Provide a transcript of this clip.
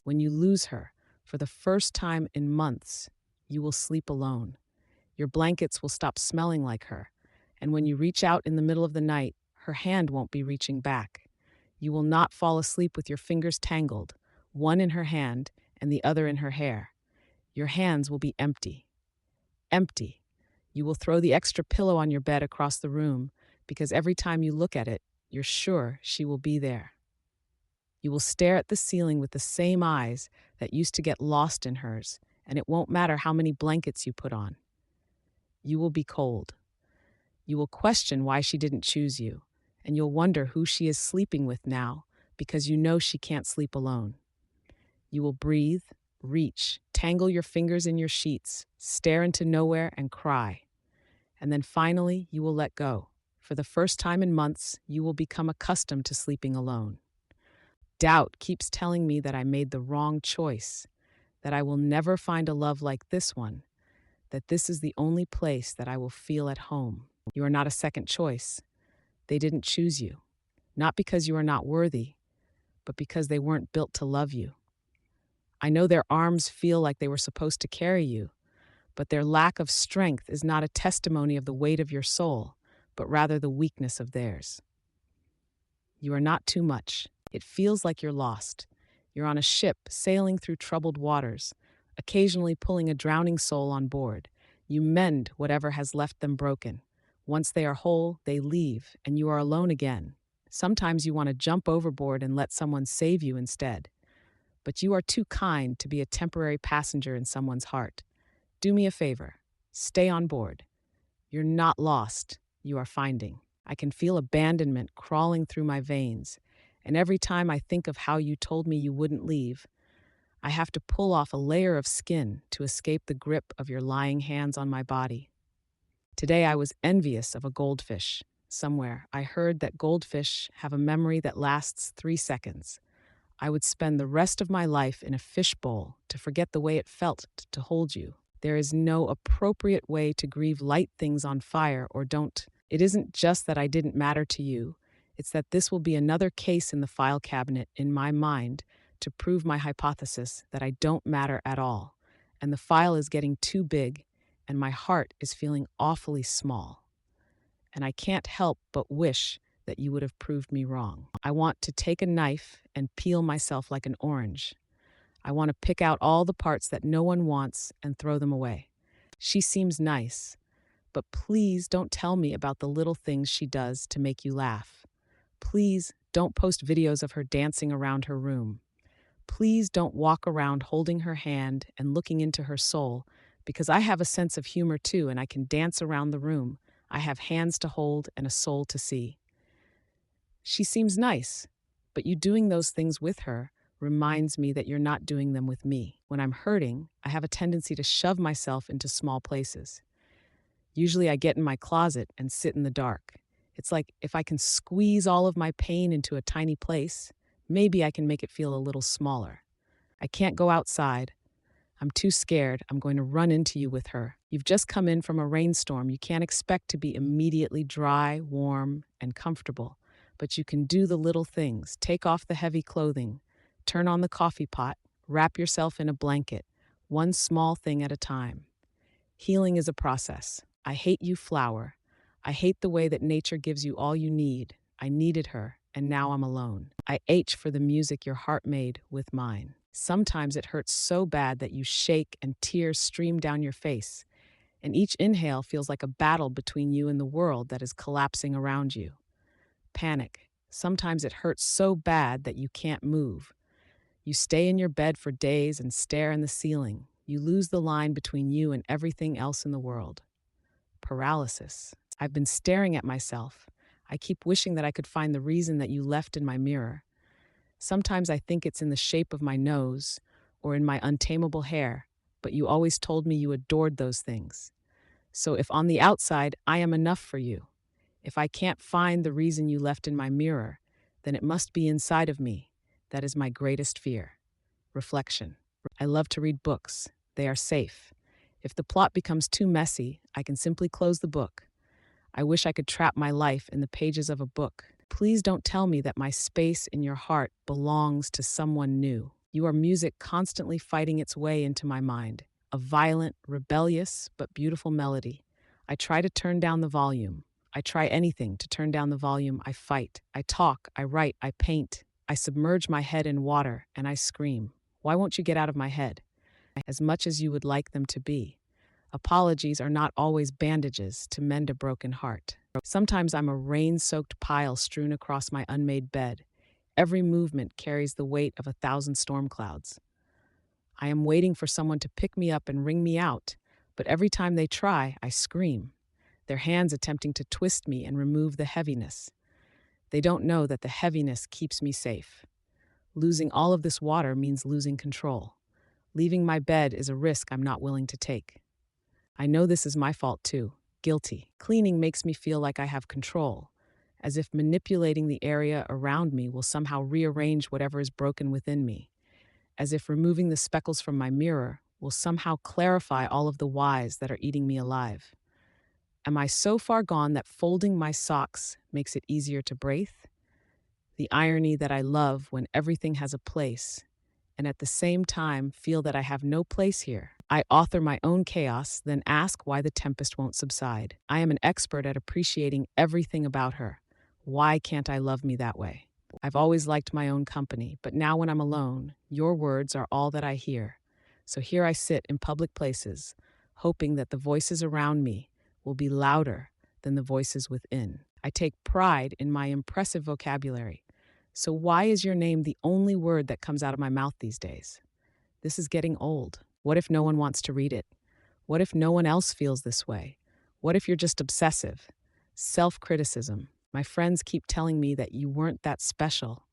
when you lose her, for the first time in months, you will sleep alone. Your blankets will stop smelling like her, and when you reach out in the middle of the night, her hand won't be reaching back. You will not fall asleep with your fingers tangled, one in her hand and the other in her hair. Your hands will be empty. Empty. You will throw the extra pillow on your bed across the room because every time you look at it, you're sure she will be there. You will stare at the ceiling with the same eyes that used to get lost in hers, and it won't matter how many blankets you put on. You will be cold. You will question why she didn't choose you, and you'll wonder who she is sleeping with now because you know she can't sleep alone. You will breathe, reach, tangle your fingers in your sheets, stare into nowhere, and cry. And then finally, you will let go. For the first time in months, you will become accustomed to sleeping alone. Doubt keeps telling me that I made the wrong choice, that I will never find a love like this one, that this is the only place that I will feel at home. You are not a second choice. They didn't choose you, not because you are not worthy, but because they weren't built to love you. I know their arms feel like they were supposed to carry you, but their lack of strength is not a testimony of the weight of your soul, but rather the weakness of theirs. You are not too much. It feels like you're lost. You're on a ship sailing through troubled waters, occasionally pulling a drowning soul on board. You mend whatever has left them broken. Once they are whole, they leave, and you are alone again. Sometimes you want to jump overboard and let someone save you instead. But you are too kind to be a temporary passenger in someone's heart. Do me a favor. Stay on board. You're not lost. You are finding. I can feel abandonment crawling through my veins, and every time I think of how you told me you wouldn't leave, I have to pull off a layer of skin to escape the grip of your lying hands on my body. Today I was envious of a goldfish. Somewhere I heard that goldfish have a memory that lasts 3 seconds. I would spend the rest of my life in a fishbowl to forget the way it felt to hold you. There is no appropriate way to grieve light things on fire or don't. It isn't just that I didn't matter to you. It's that this will be another case in the file cabinet in my mind to prove my hypothesis that I don't matter at all. And the file is getting too big, and my heart is feeling awfully small. And I can't help but wish that you would have proved me wrong. I want to take a knife and peel myself like an orange. I want to pick out all the parts that no one wants and throw them away. She seems nice, but please don't tell me about the little things she does to make you laugh. Please don't post videos of her dancing around her room. Please don't walk around holding her hand and looking into her soul, because I have a sense of humor too, and I can dance around the room. I have hands to hold and a soul to see. She seems nice, but you doing those things with her reminds me that you're not doing them with me. When I'm hurting, I have a tendency to shove myself into small places. Usually I get in my closet and sit in the dark. It's like if I can squeeze all of my pain into a tiny place, maybe I can make it feel a little smaller. I can't go outside. I'm too scared. I'm going to run into you with her. You've just come in from a rainstorm. You can't expect to be immediately dry, warm, and comfortable. But you can do the little things. Take off the heavy clothing. Turn on the coffee pot. Wrap yourself in a blanket. One small thing at a time. Healing is a process. I hate you, flower. I hate the way that nature gives you all you need. I needed her, and now I'm alone. I ache for the music your heart made with mine. Sometimes it hurts so bad that you shake and tears stream down your face, and each inhale feels like a battle between you and the world that is collapsing around you. Panic. Sometimes it hurts so bad that you can't move. You stay in your bed for days and stare in the ceiling. You lose the line between you and everything else in the world. Paralysis. I've been staring at myself. I keep wishing that I could find the reason that you left in my mirror. Sometimes I think it's in the shape of my nose or in my untamable hair, but you always told me you adored those things. So if on the outside I am enough for you, if I can't find the reason you left in my mirror, then it must be inside of me. That is my greatest fear. Reflection. I love to read books. They are safe. If the plot becomes too messy, I can simply close the book. I wish I could trap my life in the pages of a book. Please don't tell me that my space in your heart belongs to someone new. You are music constantly fighting its way into my mind, a violent, rebellious, but beautiful melody. I try to turn down the volume. I try anything to turn down the volume. I fight. I talk. I write. I paint. I submerge my head in water and I scream. Why won't you get out of my head? As much as you would like them to be. Apologies are not always bandages to mend a broken heart. Sometimes I'm a rain-soaked pile strewn across my unmade bed. Every movement carries the weight of 1,000 storm clouds. I am waiting for someone to pick me up and wring me out, but every time they try, I scream, their hands attempting to twist me and remove the heaviness. They don't know that the heaviness keeps me safe. Losing all of this water means losing control. Leaving my bed is a risk I'm not willing to take. I know this is my fault too. Guilty. Cleaning makes me feel like I have control, as if manipulating the area around me will somehow rearrange whatever is broken within me, as if removing the speckles from my mirror will somehow clarify all of the whys that are eating me alive. Am I so far gone that folding my socks makes it easier to breathe? The irony that I love when everything has a place, and at the same time feel that I have no place here. I author my own chaos, then ask why the tempest won't subside. I am an expert at appreciating everything about her. Why can't I love me that way? I've always liked my own company, but now when I'm alone, your words are all that I hear. So here I sit in public places, hoping that the voices around me will be louder than the voices within. I take pride in my impressive vocabulary. So why is your name the only word that comes out of my mouth these days? This is getting old. What if no one wants to read it? What if no one else feels this way? What if you're just obsessive? Self-criticism. My friends keep telling me that you weren't that special.